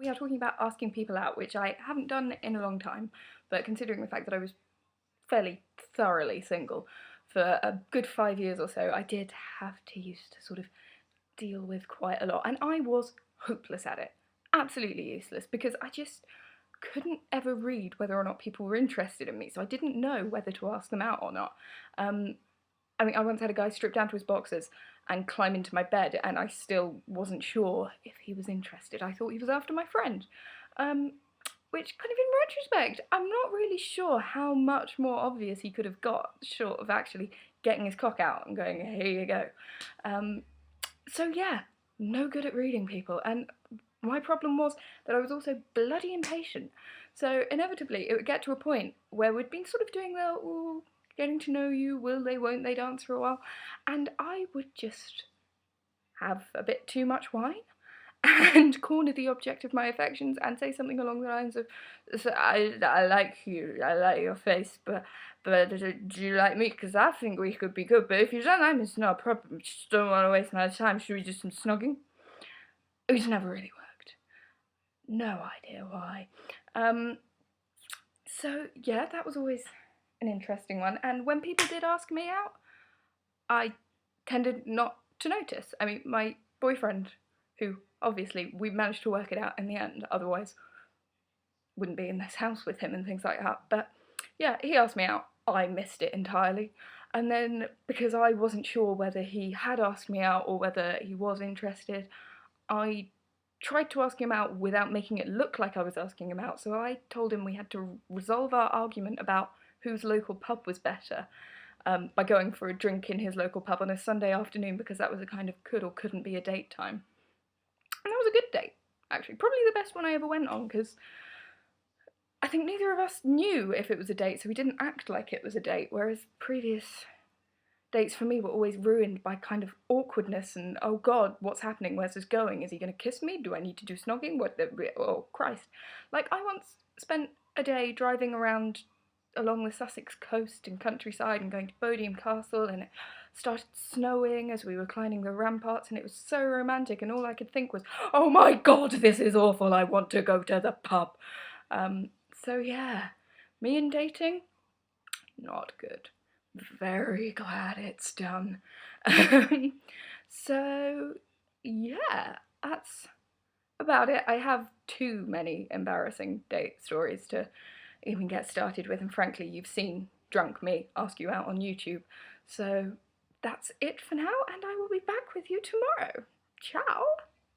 We are talking about asking people out, which I haven't done in a long time, but considering the fact that I was fairly thoroughly single for a good 5 years or so, I did have to used to sort of deal with quite a lot, and I was hopeless at it. Absolutely useless, because I just couldn't ever read whether or not people were interested in me, so I didn't know whether to ask them out or not. I mean, I once had a guy strip down to his boxers and climb into my bed, and I still wasn't sure if he was interested. I thought he was after my friend. Which, kind of in retrospect, I'm not really sure how much more obvious he could have got, short of actually getting his cock out and going, here you go. So yeah, no good at reading people, and my problem was that I was also bloody impatient. So inevitably, it would get to a point where we'd been sort of doing the, ooh, getting to know you, will they, won't they dance for a while, and I would just have a bit too much wine and corner the object of my affections and say something along the lines of, so I like you, I like your face, but do you like me? Because I think we could be good, but if you don't like me, it's not a problem. Just don't want to waste my time. Should we do some snogging? It was never really worked. No idea why. So yeah, that was always an interesting one. And when people did ask me out, I tended not to notice. I mean, my boyfriend, who obviously we managed to work it out in the end, otherwise wouldn't be in this house with him and things like that. But yeah, he asked me out. I missed it entirely. And then, because I wasn't sure whether he had asked me out or whether he was interested, I tried to ask him out without making it look like I was asking him out. So I told him we had to resolve our argument about whose local pub was better by going for a drink in his local pub on a Sunday afternoon, because that was a kind of could or couldn't be a date time. And that was a good date, actually. Probably the best one I ever went on, because I think neither of us knew if it was a date, so we didn't act like it was a date, whereas previous dates for me were always ruined by kind of awkwardness and, oh god, what's happening, where's this going, is he going to kiss me, do I need to do snogging, what the, oh Christ. Like, I once spent a day driving around along the Sussex coast and countryside and going to Bodiam Castle, and it started snowing as we were climbing the ramparts, and it was so romantic, and all I could think was, oh my god, this is awful, I want to go to the pub. So yeah, me and dating, not good. Very glad it's done. So yeah, that's about it. I have too many embarrassing date stories to even get started with, and frankly, you've seen drunk me ask you out on YouTube. So that's it for now, and I will be back with you tomorrow. Ciao!